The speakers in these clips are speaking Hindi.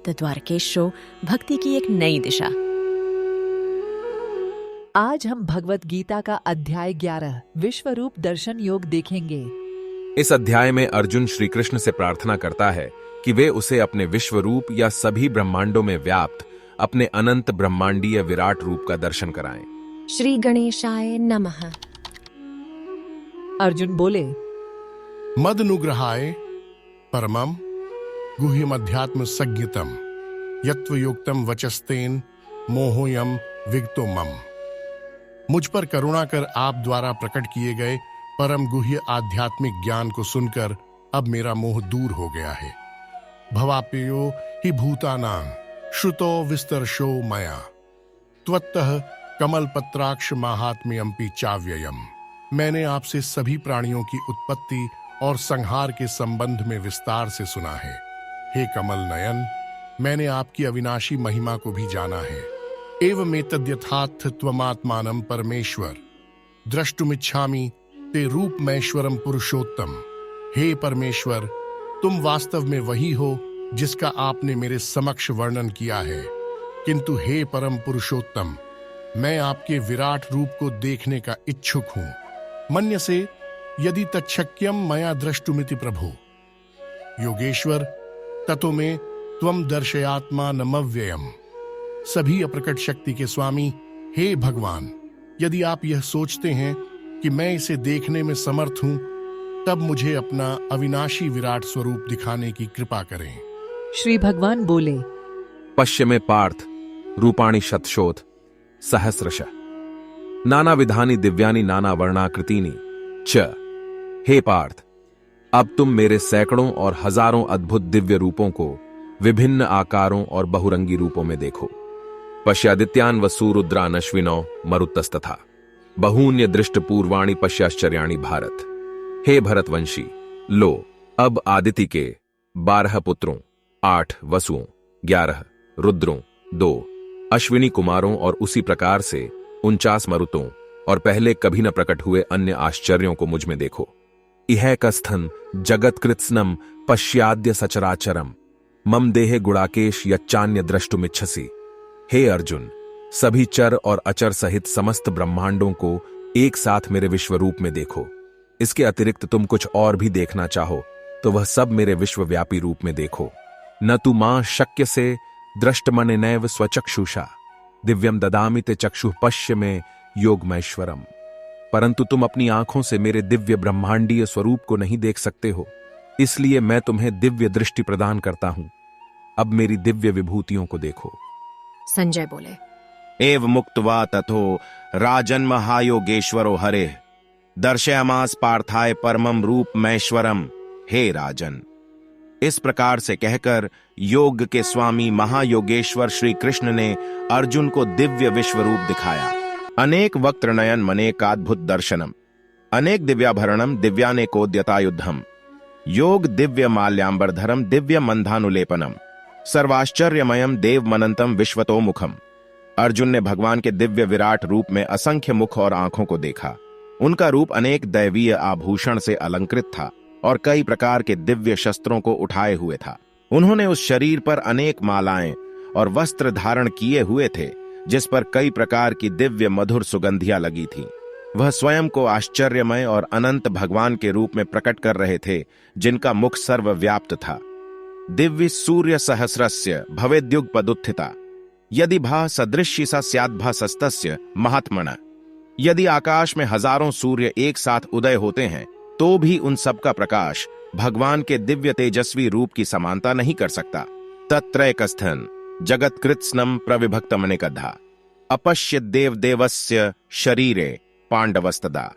द द्वारकेश शो, भक्ति की एक नई दिशा। आज हम भगवत गीता का अध्याय 11 विश्वरूप दर्शन योग देखेंगे। इस अध्याय में अर्जुन श्री कृष्ण से प्रार्थना करता है कि वे उसे अपने विश्वरूप या सभी ब्रह्मांडों में व्याप्त अपने अनंत ब्रह्मांडीय विराट रूप का दर्शन कराएं। श्री गणेशाय नमः। अर्जुन बोले, मदनुग्रहाय परमम गुह्यमध्यात्म संज्ञितम यत्वयोक्तम वचस्तेन मोहोयम विगतो मम। मुझ पर करुणा कर आप द्वारा प्रकट किए गए परम गुह्य आध्यात्मिक ज्ञान को सुनकर अब मेरा मोह दूर हो गया है। भवाप्ययो हि भूतानां श्रुतो विस्तरशो मया त्वत्तः कमलपत्राक्ष माहात्म्यमपि चाव्ययम्। मैंने आपसे सभी प्राणियों की उत्पत्ति और संहार के संबंध में विस्तार से सुना है। हे कमल नयन, मैंने आपकी अविनाशी महिमा को भी जाना है। एवमेतद्यथार्थ त्वमात्मानं परमेश्वर द्रष्टुमिच्छामि ते रूपमैश्वरम पुरुषोत्तम। हे परमेश्वर, तुम वास्तव में वही हो जिसका आपने मेरे समक्ष वर्णन किया है, किंतु हे परम पुरुषोत्तम, मैं आपके विराट रूप को देखने का इच्छुक हूं। मन्यसे यदि तच्छक्यम मया द्रष्टुमिति प्रभो। योगेश्वर, ततो में त्वम दर्शयात्मा नमव्ययम। सभी अप्रकट शक्ति के स्वामी हे भगवान, यदि आप यह सोचते हैं कि मैं इसे देखने में समर्थ हूं, तब मुझे अपना अविनाशी विराट स्वरूप दिखाने की कृपा करें। श्री भगवान बोले, पश्य में पार्थ रूपाणि शतशोथ सहस्रशः नाना विधानि दिव्यानि नाना वर्णाकृतीनि च। हे पार्थ, अब तुम मेरे सैकड़ों और हजारों अद्भुत दिव्य रूपों को विभिन्न आकारों और बहुरंगी रूपों में देखो। पश्यादित्यान वसूरुद्रान अश्विनौ मरुतस्तथा बहून्य दृष्ट पूर्वाणि पश्याश्चर्याणि भारत। हे भरतवंशी, लो अब आदिति के 12 पुत्रों, 8 वसुओं, 11 रुद्रों, 2 अश्विनी कुमारों और उसी प्रकार से 49 मरुतों और पहले कभी न प्रकट हुए अन्य आश्चर्यों को मुझ में देखो। इह कस्थन जगत कृत्स्नम पश्याद्य सचराचरम मम देहे गुणाकेश यच्चान्य द्रष्टुमिच्छसि। हे अर्जुन, सभी चर और अचर सहित समस्त ब्रह्मांडों को एक साथ मेरे विश्वरूप में देखो। इसके अतिरिक्त तुम कुछ और भी देखना चाहो तो वह सब मेरे विश्वव्यापी रूप में देखो। न तु मां शक्य से दृष्टमनेनैव स्वचक्षुषा दिव्यम ददामि ते चक्षुः पश्य में योगमैश्वरम। परंतु तुम अपनी आंखों से मेरे दिव्य ब्रह्मांडीय स्वरूप को नहीं देख सकते हो, इसलिए मैं तुम्हें दिव्य दृष्टि प्रदान करता हूं। अब मेरी दिव्य विभूतियों को देखो। संजय बोले, एव मुक्त्वा तथो राजन महायोगेश्वरो हरेः दर्शयामास पार्थाय परमम रूपमैश्वरम। हे राजन, इस प्रकार से कहकर योग के स्वामी महायोगेश्वर श्री कृष्ण ने अर्जुन को दिव्य विश्वरूप दिखाया। अनेक वक्त्रनयन मनेकाद्भुत दर्शनम अनेक दिव्याभरणम दिव्यानेकोद्यतायुद्धम योग दिव्य माल्याम्बरधरम दिव्य मंधानुलेपनम सर्वाश्चर्यमयम देव मनंतम विश्वतोमुखम। अर्जुन ने भगवान के दिव्य विराट रूप में असंख्य मुख और आंखों को देखा। उनका रूप अनेक दैवीय आभूषण से अलंकृत था और कई प्रकार के दिव्य शस्त्रों को उठाए हुए था। उन्होंने उस शरीर पर अनेक मालाएं और वस्त्र धारण किए हुए थे, जिस पर कई प्रकार की दिव्य मधुर सुगंधियां लगी थीं। वह स्वयं को आश्चर्यमय और अनंत भगवान के रूप में प्रकट कर रहे थे, जिनका मुख सर्वव्याप्त था। दिव्य सूर्य सहस्रस्य भवेद्युगपदुत्थिता यदि भा सदृश्य सा स्याद्भा सस्तस्य महात्मना। यदि आकाश में हजारों सूर्य एक साथ उदय होते हैं तो भी उन सब का प्रकाश भगवान के दिव्य तेजस्वी रूप की समानता नहीं कर सकता। तत्रैकस्थन जगत कृत्स्नम प्रविभक्तमनेकधा अपश्य देव देवस्य शरीरे पांडवस्तदा।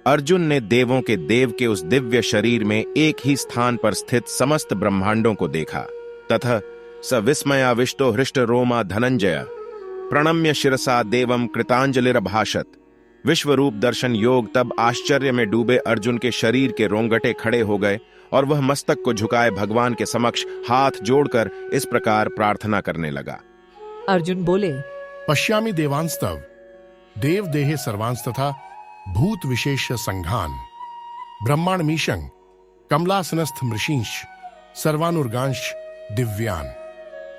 अर्जुन ने देवों के देव के उस दिव्य शरीर में एक ही स्थान पर स्थित समस्त ब्रह्मांडों को देखा। तथा स विस्मयाविष्टो हृष्ट रोमा धनंजय प्रणम्य शिरसा देवम कृतांजलिरभाषत। विश्वरूप दर्शन योग तब आश्चर्य में डूबे अर्जुन के शरीर के रोंगटे खड़े हो गए और वह मस्तक को झुकाए भगवान के समक्ष हाथ जोड़कर इस प्रकार प्रार्थना करने लगा। अर्जुन बोले, पश्यामि देवांस्तव देव देहे सर्वांस्तथा भूत विशेष संघान ब्रह्मांडमीशं कमलासनस्थ मृषींश सर्वानुर्गांश दिव्यान।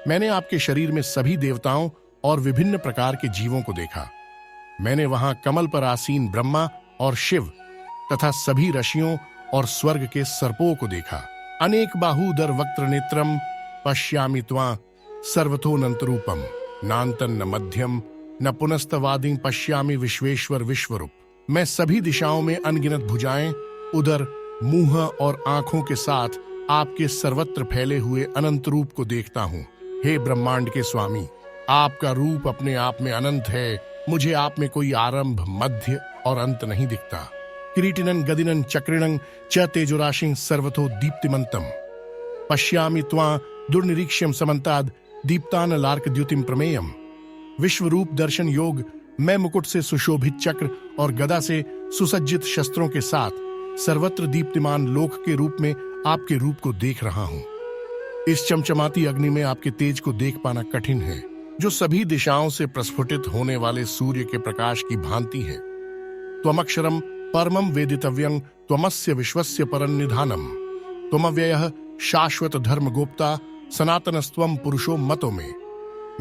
मैंने आपके शरीर में सभी देवताओं और विभिन्न प्रकार के जीवों को देखा। मैंने वहां कमल पर आसीन ब्रह्मा और शिव तथा सभी ऋषियों और स्वर्ग के सर्पों को देखा। अनेक बाहूदर वक्त्र नेत्रम पश्यामि त्वां सर्वतोऽनंत रूपम नान्तन न मध्यम न पुनस्तवादिं पश्यामि विश्वेश्वर विश्वरूप। मैं सभी दिशाओं में अनगिनत भुजाएं, उदर, मुंह और आंखों के साथ आपके सर्वत्र फैले हुए अनंत रूप को देखता हूँ। हे ब्रह्मांड के स्वामी, आपका रूप अपने आप में अनंत है। मुझे आप में कोई आरंभ, मध्य और अंत नहीं दिखता। किरीटिनं गदिनं चक्रिणं च तेजोराशिं सर्वतो दीप्तिमंतम पश्यामि त्वां दुर्निरीक्ष्यं समन्ताद् दीप्तान लार्क द्युतिं प्रमेयम। विश्व रूप दर्शन योग। मैं मुकुट से सुशोभित चक्र और गदा से सुसज्जित शस्त्रों के साथ सर्वत्र दीप्तिमान लोक के रूप में आपके रूप को देख रहा हूं। इस चमचमाती अग्नि में आपके तेज को देख पाना कठिन है, जो सभी दिशाओं से प्रस्फुटित होने वाले सूर्य के प्रकाश की भांति है। त्वमक्षरम परमं वेदितव्यं त्वमस्य विश्वस्य परन्निधानम त्वमव्ययः शाश्वत धर्म गोप्ता सनातनस्त्वं पुरुषो मतो में।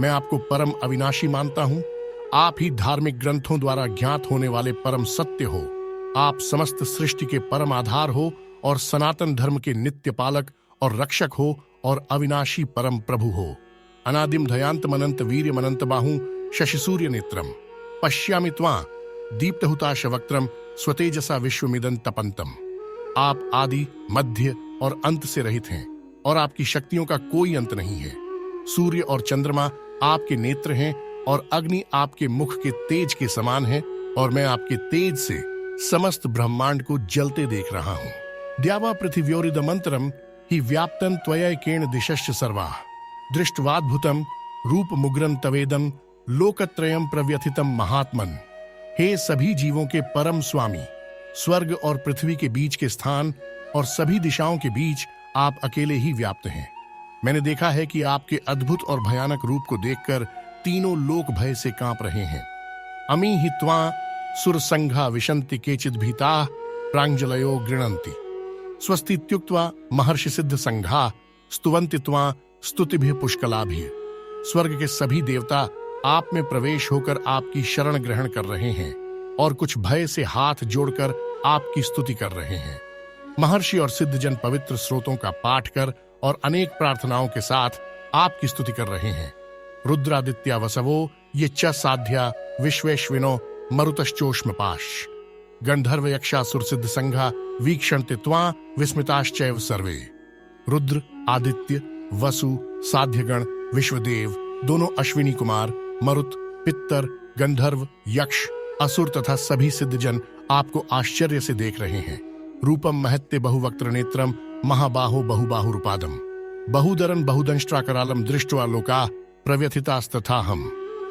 मैं आपको परम अविनाशी मानता हूं। आप ही धार्मिक ग्रंथों द्वारा ज्ञात होने वाले परम सत्य हो। आप समस्त सृष्टि के परम आधार हो और सनातन धर्म के नित्य पालक और रक्षक हो और अविनाशी परम प्रभु हो। अनादिम दयान्तमनंत वीर्यमनंत बाहु शशि सूर्य नेत्रम पश्यामि त्वां दीप्तहुताश वक्त्रम स्वतेजसा विश्वमिदं तपंतम। आप आदि, मध्य और अंत से रहित हैं और आपकी शक्तियों का कोई अंत नहीं है। सूर्य और चंद्रमा आपके नेत्र हैं और अग्नि आपके मुख के तेज के समान है, और मैं आपके तेज से समस्त ब्रह्मांड को जलते देख रहा हूँ। द्यावा पृथिव्योरिदमंतरम हि व्याप्तं त्वयैकेन दिशश्च सर्वाः दृष्ट्वाद्भुतं रूपमुग्रं तवेदं लोकत्रयं प्रव्यथितं महात्मन्। हे सभी जीवों के परम स्वामी, स्वर्ग और पृथ्वी के बीच के स्थान और सभी दिशाओं के बीच आप अकेले ही व्याप्त हैं। मैंने देखा है कि आपके अद्भुत और भयानक रूप को देखकर तीनों लोक भय से कांप रहे हैं। अमी हि त्वां सुरसंघा विशन्ति केचिद् भीताः प्राञ्जलयो गृणन्ति स्वस्तीत्युक्त्वा महर्षि सिद्ध संघा स्तुवन्ति त्वां स्तुतिभिः पुष्कलाभिः। स्वर्ग के सभी देवता आप में प्रवेश होकर आपकी शरण ग्रहण कर रहे हैं और कुछ भय से हाथ जोड़कर आपकी स्तुति कर रहे हैं। महर्षि और सिद्धजन पवित्र स्रोतों का पाठ कर और अनेक प्रार्थनाओं के साथ आपकी स्तुति कर रहे हैं। रुद्रादित्या वसवो ये च साध्या विश्वेश्विनो मरुतश्चोष्मपाश गंधर्व यक्षासुर सिद्ध संघा वीक्षन्ते त्वां विस्मिताश्चैव सर्वे। रुद्र, आदित्य, वसु, साध्यगण, विश्वदेव, दोनों अश्विनी कुमार, मरुत, पित्तर, गंधर्व, यक्ष, असुर तथा सभी सिद्धजन आपको आश्चर्य से देख रहे हैं। रूपम महत्ते बहुवक्त्र नेत्रम महाबाहो बहुबाहुरुपादम बहुदरन बहुदंष्ट्राकरालम दृष्ट्वा लोका प्रव्यथितास्तथाहम।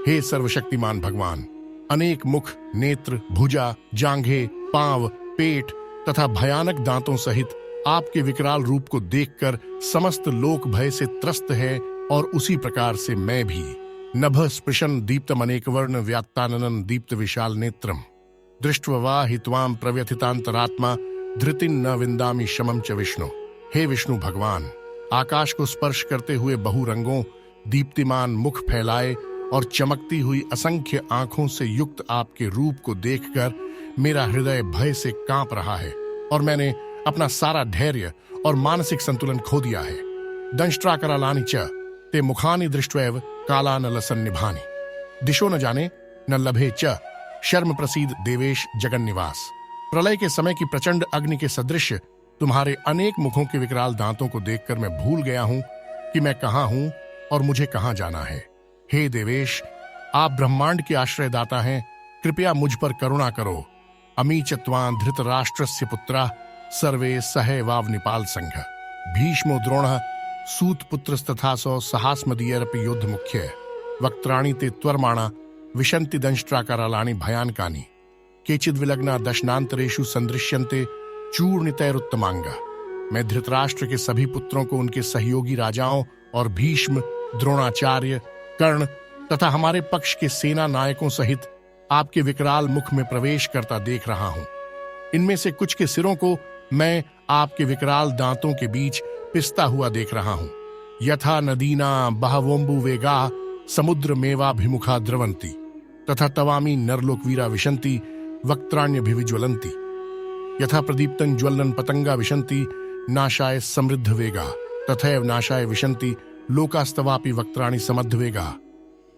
हे सर्वशक्तिमान भगवान, अनेक मुख, नेत्र, भुजा, जांघे, पांव, पेट तथा भयानक दांतों सहित आपके विकराल रूप को देखकर समस्त लोक भय से त्रस्त है, और उसी प्रकार से मैं भी। नभ स्पृशन दीप्तम अनेक वर्ण व्यात्ताननं दीप्त विशाल नेत्रम दृष्ट्वा हि त्वां प्रव्यथितांतरात्मा धृतिं न विंदामि शमं च विष्णु। हे विष्णु भगवान, आकाश को स्पर्श करते हुए बहुरंगों, दीप्तिमान मुख फैलाए और चमकती हुई असंख्य आंखों से युक्त आपके रूप को देखकर मेरा हृदय भय से कांप रहा है और मैंने अपना सारा धैर्य और मानसिक संतुलन खो दिया है। दंष्ट्राकरालानि च ते मुखानि दृष्ट्वैव कालान लसन्निभानि दिशो न जाने न लभे च शर्म प्रसीद देवेश जगन्निवास। प्रलय के समय की प्रचंड अग्नि के सदृश तुम्हारे अनेक मुखों के विकराल दांतों को देखकर मैं भूल गया हूं कि मैं कहां हूं और मुझे कहां जाना है। हे देवेश, आप ब्रह्मांड के आश्रयदाता हैं, कृपया मुझ पर करुणा करो। अमी च त्वां धृतराष्ट्रस्य पुत्रा सर्वे सहैवावनिपाल संघ भीष्मो द्रोणः सूत पुत्रस्तथासो सहास्मदीयरपि योद्ध मुख्य वक्त्राणि ते त्वर्माणा विशन्ति दंष्ट्राकरालानि भयानकानि केचिद् विलग्ना दशनान्तरेषु संदृश्यन्ते चूर्णितैरुत्तमांगा। मैं धृतराष्ट्र के सभी पुत्रों को उनके सहयोगी राजाओं और भीष्म, द्रोणाचार्य, कर्ण तथा हमारे पक्ष के सेना नायकों सहित आपके विकराल मुख में प्रवेश करता देख रहा हूं। इनमें से कुछ के सिरों को मैं आपके विकराल दांतों के बीच पिसता हुआ देख रहा हूं। यथा नदीना बहवोम्बु वेगा समुद्रमेवाभिमुखा द्रवन्ति तथा तवामी नरलोकवीरा विशन्ति वक्त्राण्यभिविज्वलन्ति यथा प्रदीप्तं ज्वलनं पतंगा विशन्ति नाशाय समृद्ध वेगा तथैव नाशाय विशन्ति लोकास्तवापि वक्त्राणि समद्धवेगा।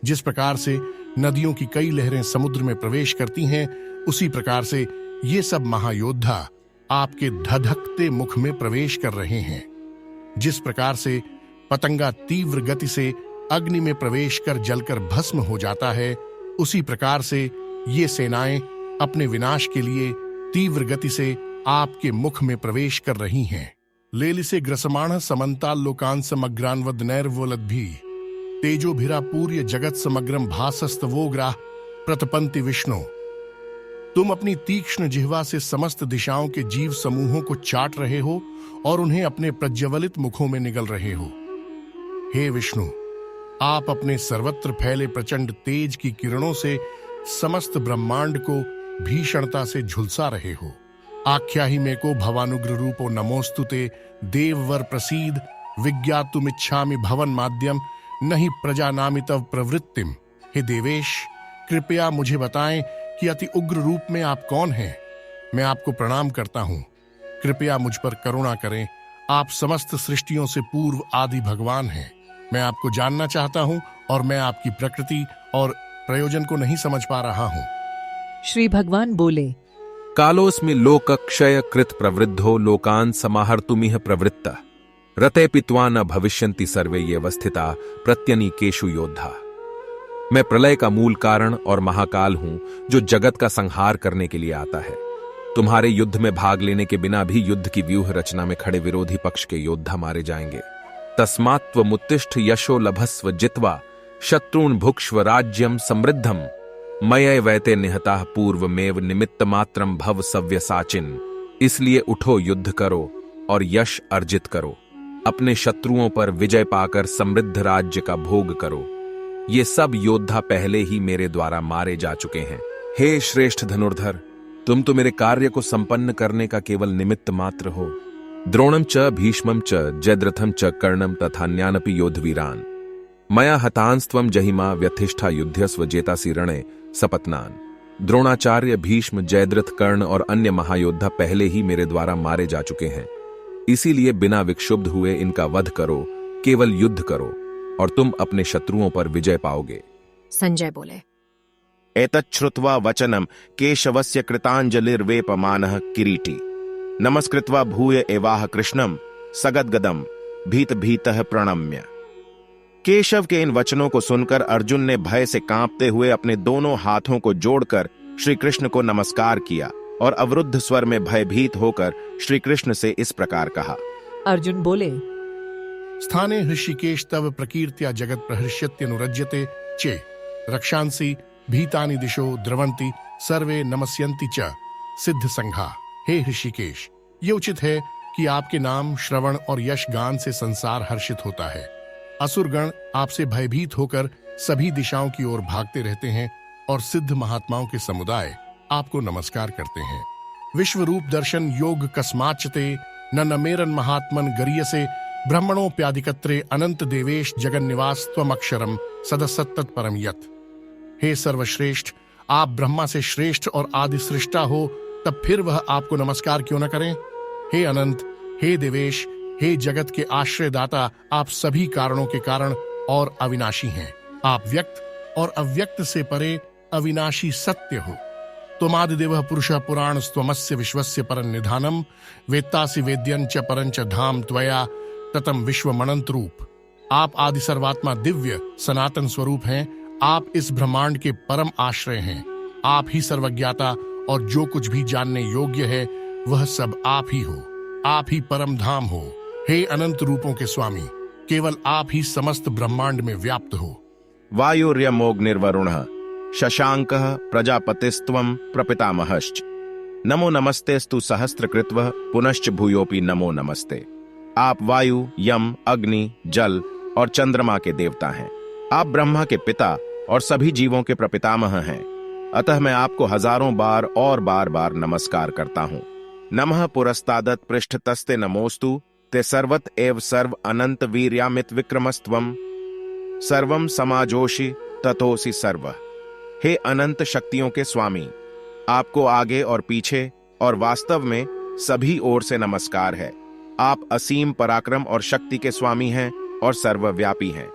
जिस प्रकार से नदियों की कई लहरें समुद्र में प्रवेश करती हैं, उसी प्रकार से ये सब महायोद्धा आपके धधकते मुख में प्रवेश कर रहे हैं। जिस प्रकार से पतंगा तीव्र गति से अग्नि में प्रवेश कर जलकर भस्म हो जाता है, उसी प्रकार से ये सेनाएं अपने विनाश के लिए तीव्र गति से आपके मुख में प्रवेश कर रही हैं। लेलिसे ग्रसमाण समन्ता लोकान समग्रान्वद नैर्वोलद्भी तेजोभिरा पूर्य जगत समग्रम भासस्तवोग्राह प्रतपंति विष्णु। तुम अपनी तीक्ष्ण जिह्वा से समस्त दिशाओं के जीव समूहों को चाट रहे हो और उन्हें अपने प्रज्वलित मुखों में निगल रहे हो। हे विष्णु, आप अपने सर्वत्र फैले प्रचंड तेज की किरणों से समस्त ब्रह्मांड को भीषणता से झुलसा रहे हो। आख्याहि में को भवानुग्र रूपो नमोस्तुते देववर प्रसीद विज्ञातुमिच्छामि भवन माध्यम नहीं प्रजा नामि तव प्रवृत्तिम। हे देवेश, कृपया मुझे बताएं कि अति उग्र रूप में आप कौन हैं। मैं आपको प्रणाम करता हूं, कृपया मुझ पर करुणा करें। आप समस्त सृष्टियों से पूर्व आदि भगवान हैं। मैं आपको जानना चाहता हूं और मैं आपकी प्रकृति और प्रयोजन को नहीं समझ पा रहा हूं। श्री भगवान बोले, कालोस्मि लोकक्षय कृत प्रवृद्धो लोकान समाहर्तुमिह प्रवृत्ता रते पित्वा न भविष्यन्ति सर्वे ये वस्थिता प्रत्यनीकेषु योद्धा। मैं प्रलय का मूल कारण और महाकाल हूं जो जगत का संहार करने के लिए आता है। तुम्हारे युद्ध में भाग लेने के बिना भी युद्ध की व्यूह रचना में खड़े विरोधी पक्ष के योद्धा मारे जाएंगे। तस्मात्त्वमुत्तिष्ठ यशो लभस्व जित्वा शत्रून् भुक्ष्व राज्यम समृद्धम मय वैते निहताः पूर्वमेव निमित्त मात्रम भव सव्यसाचिन। इसलिए उठो, युद्ध करो और यश अर्जित करो, अपने शत्रुओं पर विजय पाकर समृद्ध राज्य का भोग करो। ये सब योद्धा पहले ही मेरे द्वारा मारे जा चुके हैं। हे श्रेष्ठ धनुर्धर, तुम तो मेरे कार्य को संपन्न करने का केवल निमित्त मात्र हो। द्रोणम च भीष्मम च जयद्रथम च कर्णम तथा न्यानपि योद्धवीरान मया हतांस्त्वम जहिमा व्यथिष्ठा युध्यस्व जेतासि रणे सपत्नान। द्रोणाचार्य, भीष्म, जयद्रथ, कर्ण और अन्य महायोद्धा पहले ही मेरे द्वारा मारे जा चुके हैं। इसीलिए बिना विक्षुब्ध हुए इनका वध करो, केवल युद्ध करो और तुम अपने शत्रुओं पर विजय पाओगे। संजय बोले, एतच्छ्रुत्वा वचनम केशवस्य कृतांजलिर्वेपमानः किरीटी नमस्कृत्वा भूय एवाह कृष्णम सगद्गदम भीत भीतः प्रणम्य। केशव के इन वचनों को सुनकर अर्जुन ने भय से कांपते हुए अपने दोनों हाथों को जोड़कर श्री कृष्ण को नमस्कार किया और अवरुद्ध स्वर में भयभीत होकर श्री कृष्ण से इस प्रकार कहा। अर्जुन बोले, स्थाने हृषिकेश तव प्रकीर्त्या जगत प्रहर्ष्यत्यनुरज्यते चे रक्षांसि भीतानि दिशो द्रवन्ति सर्वे नमस्यन्ति च सिद्ध संघा। हे हृषिकेश, ये उचित है कि आपके नाम, श्रवण और यश गान से संसार हर्षित होता है। असुरगण आपसे भयभीत होकर सभी दिशाओं की ओर भागते रहते हैं और सिद्ध महात्माओं के समुदाय आपको नमस्कार करते हैं। विश्वरूप दर्शन योग कस्माच्यते न नमेरन महात्मन गरीयसे ब्रह्मणोप्यादिकत्रे अनंत देवेश जगन्निवास त्वमक्षरम सदसत्तत परम यत। हे सर्वश्रेष्ठ, आप ब्रह्मा से श्रेष्ठ और आदि सृष्टा हो, तब फिर वह आपको नमस्कार क्यों न करें। हे अनंत, हे देवेश, हे जगत के आश्रयदाता, आप सभी कारणों के कारण और अविनाशी हैं। आप व्यक्त और अव्यक्त से परे अविनाशी सत्य हो। त्वमादिदेवः पुरुषः पुराण स्वमस्य विश्वस्य परं निधानम वेत्तासि वेद्यं च परं च धाम त्वया ततम विश्वमनंत रूप। आप आदि सर्वात्मा दिव्य सनातन स्वरूप हैं। आप इस ब्रह्मांड के परम आश्रय हैं। आप ही सर्वज्ञाता और जो कुछ भी जानने योग्य है वह सब आप ही हो। आप ही परम धाम हो। हे अनंत रूपों के स्वामी, केवल आप ही समस्त ब्रह्मांड में व्याप्त हो। वायुर्यमोऽग्निर्वरुणः शशांकः प्रजापतिस्त्वं प्रपितामहश्च नमो नमस्तेस्तु सहस्रकृत्वः पुनश्च भूयोपि नमो नमस्ते। आप वायु, यम, अग्नि, जल और चंद्रमा के देवता हैं। आप ब्रह्मा के पिता और सभी जीवों के प्रपितामह हैं। अतः मैं आपको हजारों बार और बार बार नमस्कार करता हूं। नमः पुरस्तादत पृष्ठतस्ते नमोस्तु ते सर्वत एव सर्व अनंत वीर्यामित विक्रमस्त्वम सर्वम समाजोषि ततोसि सर्व। हे अनंत शक्तियों के स्वामी, आपको आगे और पीछे और वास्तव में सभी ओर से नमस्कार है। आप असीम पराक्रम और शक्ति के स्वामी हैं और सर्वव्यापी हैं,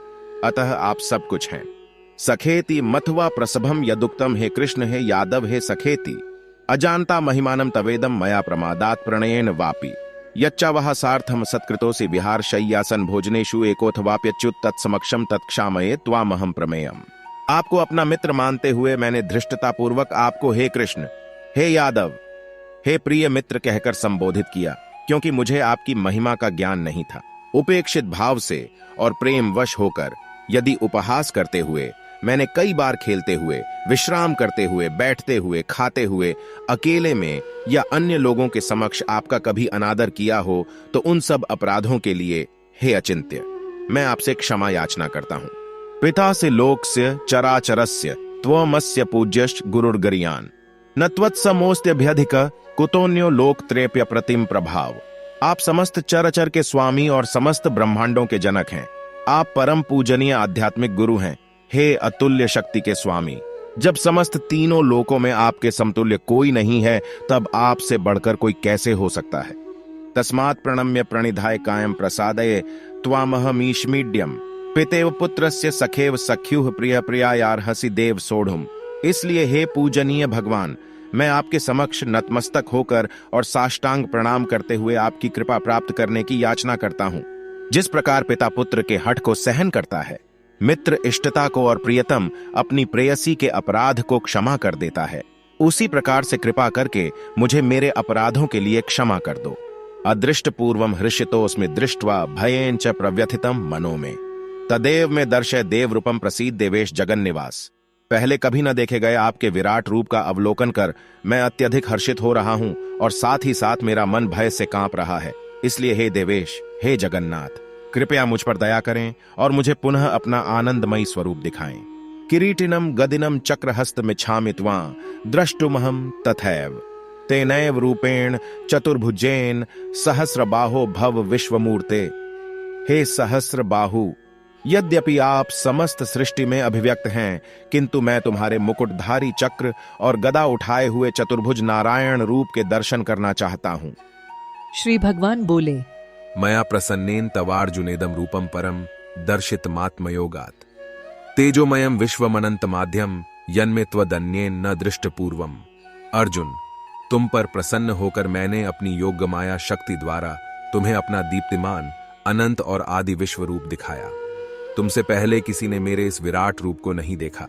अतः आप सब कुछ हैं। सखेति मथवा प्रसभम यदुक्तम, हे कृष्ण हे यादव हे सखेति अजानता महिमानम तवेदम मया प्रमादात प्रणयेन वापि यच्चावह सार्थम सत्कृतोसि विहार शय्यासन भोजनेषु एकोथवाप्यच्युत तत्समक्षम तत्क्षामये त्वामहम प्रमेयम। आपको अपना मित्र मानते हुए मैंने धृष्टतापूर्वक आपको हे कृष्ण, हे यादव, हे प्रिय मित्र कहकर संबोधित किया, क्योंकि मुझे आपकी महिमा का ज्ञान नहीं था। उपेक्षित भाव से और प्रेम वश होकर यदि उपहास करते हुए मैंने कई बार खेलते हुए, विश्राम करते हुए, बैठते हुए, खाते हुए, अकेले में या अन्य लोगों के समक्ष आपका कभी अनादर किया हो, तो उन सब अपराधों के लिए हे अचिंत्य, मैं आपसे क्षमा याचना करता हूं। पिता से लोकस्य चराचरस्य त्वमस्य पूज्यश्च गुरुर्गरियान न त्वत्समोस्त्यभ्यधिक कुतोन्यो लोकत्रेप्य प्रतिम प्रभाव। आप समस्त चराचर के स्वामी और समस्त ब्रह्मांडों के जनक हैं। आप परम पूजनीय आध्यात्मिक गुरु हैं, हे अतुल्य शक्ति के स्वामी। जब समस्त तीनों लोकों में आपके समतुल्य कोई नहीं है, तब आपसे बढ़कर कोई कैसे हो सकता है। तस्मात् प्रणम्य प्रणिधाय कायम प्रसादये त्वामहमीशमीड्यम पितेव पुत्रस्य सखेव सख्युः प्रिय प्रियायार्हसि देव सोढ़ुम। इसलिए हे पूजनीय भगवान, मैं आपके समक्ष नतमस्तक होकर और साष्टांग प्रणाम करते हुए आपकी कृपा प्राप्त करने की याचना करता हूं। जिस प्रकार पिता पुत्र के हठ को सहन करता है, मित्र इष्टता को और प्रियतम अपनी प्रेयसी के अपराध को क्षमा कर देता है, उसी प्रकार से कृपा करके मुझे मेरे अपराधों के लिए क्षमा कर दो। अदृष्ट पूर्वम हृष्यतोस्मि दृष्ट्वा भयेन च प्रव्यथितम मनो में तदेव में दर्शय देव रूपम प्रसीद देवेश जगन निवास। पहले कभी न देखे गए आपके विराट रूप का अवलोकन कर मैं अत्यधिक हर्षित हो रहा हूं और साथ ही साथ मेरा मन भय से कांप रहा है। इसलिए हे देवेश, हे जगन्नाथ, कृपया मुझ पर दया करें और मुझे पुनः अपना आनंदमयी स्वरूप दिखाएं। किरीटिनम गदिनम चक्रहस्त मिच्छामित्वा द्रष्टुमहम तथैव तेनैव रूपेण चतुर्भुजेन सहस्रबाहो भव विश्वमूर्ते। हे सहस्रबाहु, यद्यपि आप समस्त सृष्टि में अभिव्यक्त हैं, किंतु मैं तुम्हारे मुकुटधारी चक्र और गदा उठाए हुए चतुर्भुज नारायण रूप के दर्शन करना चाहता हूं। श्री भगवान बोले, मया प्रसन्नेन तवार्जुनेदम रूपम परम दर्शितमात्मयोगात् तेजोमयम विश्वमनंत माध्यम यन्मे त्वदन्येन न दृष्ट पूर्वम। अर्जुन, तुम पर प्रसन्न होकर मैंने अपनी योग माया शक्ति द्वारा तुम्हें अपना दीप्तिमान अनंत और आदि विश्व रूप दिखाया। तुमसे पहले किसी ने मेरे इस विराट रूप को नहीं देखा।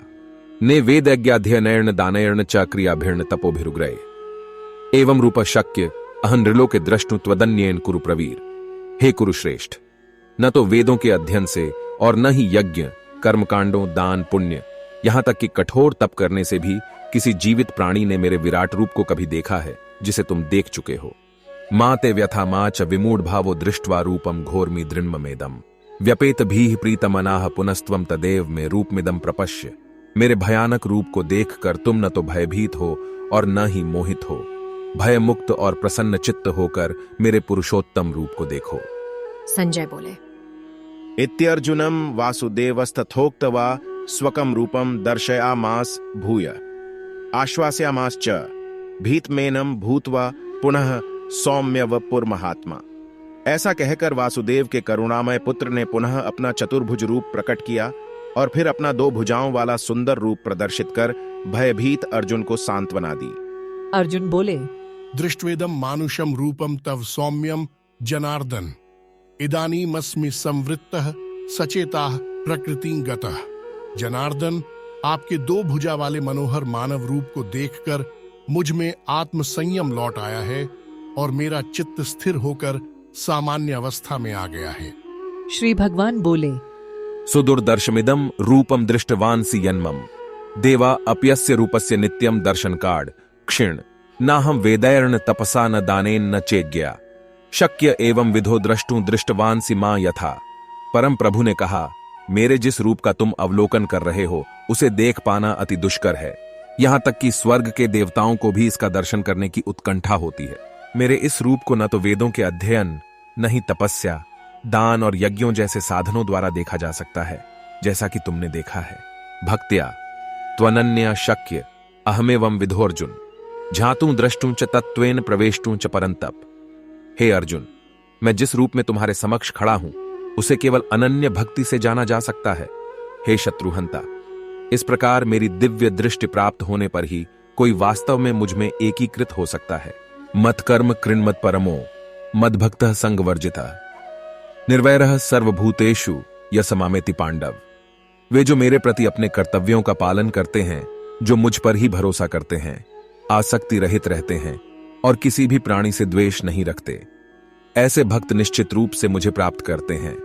ने वेदज्ञाध्ययनैर्न दानैर्न च क्रियाभिर्न तपोभिरुग्रहे एवं रूप शक्य अहनृलो के द्रष्टु त्वदन्येन कुरु प्रवीर। हे कुरुश्रेष्ठ, न तो वेदों के अध्ययन से और न ही यज्ञ, कर्मकांडों, दान, पुण्य, यहां तक कि कठोर तप करने से भी किसी जीवित प्राणी ने मेरे विराट रूप को कभी देखा है जिसे तुम देख चुके हो। मां ते व्यथा मां च विमूढ़ भावो दृष्ट्वा रूपम घोरमि दृण्ममेदम व्यपेत भीः प्रीतमनाः पुनस्त्वम तदेव में रूपमिदम प्रपश्य। मेरे भयानक रूप को देखकर तुम न तो भयभीत हो और न ही मोहित हो, भय मुक्त और प्रसन्न चित्त होकर मेरे पुरुषोत्तम रूप को देखो। संजय बोले, इत्यर्जुनम वासुदेवस्तथोक्त्वा स्वकम रूपम दर्शयामास भूय आश्वास्यामास च भीतमेनम भूत्वा पुनः सौम्यवपुर्महात्मा। ऐसा कहकर वासुदेव के करुणामय पुत्र ने पुनः अपना चतुर्भुज रूप प्रकट किया और फिर अपना 2 भुजाओं वाला सुंदर रूप प्रदर्शित कर भयभीत अर्जुन को सांत्वना दी। अर्जुन बोले, दृष्ट्वेदम मानुषम रूपम तव सौम्यम जनार्दन इदानीमस्मि संवृत्तः सचेताः प्रकृतिं गतः। जनार्दन, आपके 2 भुजा वाले मनोहर मानव रूप को देखकर मुझ में आत्म संयम लौट आया है और मेरा चित्त स्थिर होकर सामान्य अवस्था में आ गया है। श्री भगवान बोले, सुदुर्दर्शमिदम रूपम दृष्टवांसि यन्मम देवा अप्यस्य रूपस्य नित्यम दर्शनकाड क्षीण नाहम वेदैर्न तपसा न दानेन न चेज्ञा शक्य एवं विधो द्रष्टुं दृष्टवांसि मां यथा। परम प्रभु ने कहा, मेरे जिस रूप का तुम अवलोकन कर रहे हो उसे देख पाना अति दुष्कर है। यहां तक कि स्वर्ग के देवताओं को भी इसका दर्शन करने की उत्कंठा होती है। मेरे इस रूप को न तो वेदों के अध्ययन, नहीं तपस्या, दान और यज्ञों जैसे साधनों द्वारा देखा जा सकता है, जैसा कि तुमने देखा है। भक्त्या त्वनन्या शक्य अहमेवं विधोर्जुन झातुं द्रष्टुं च तत्त्वेन प्रवेष्टुं च परंतप। हे अर्जुन, मैं जिस रूप में तुम्हारे समक्ष खड़ा हूं उसे केवल अनन्य भक्ति से जाना जा सकता है। हे शत्रुहंता, इस प्रकार मेरी दिव्य दृष्टि प्राप्त होने पर ही कोई वास्तव में मुझ में एकीकृत हो सकता है। मत कर्म कृन्मत परमो मद्भक्तः संगवर्जितः निर्वैरः सर्वभूतेषु यसमामेति पांडव। वे जो मेरे प्रति अपने कर्तव्यों का पालन करते हैं, जो मुझ पर ही भरोसा करते हैं, आसक्ति रहित रहते हैं और किसी भी प्राणी से द्वेष नहीं रखते, ऐसे भक्त निश्चित रूप से मुझे प्राप्त करते हैं।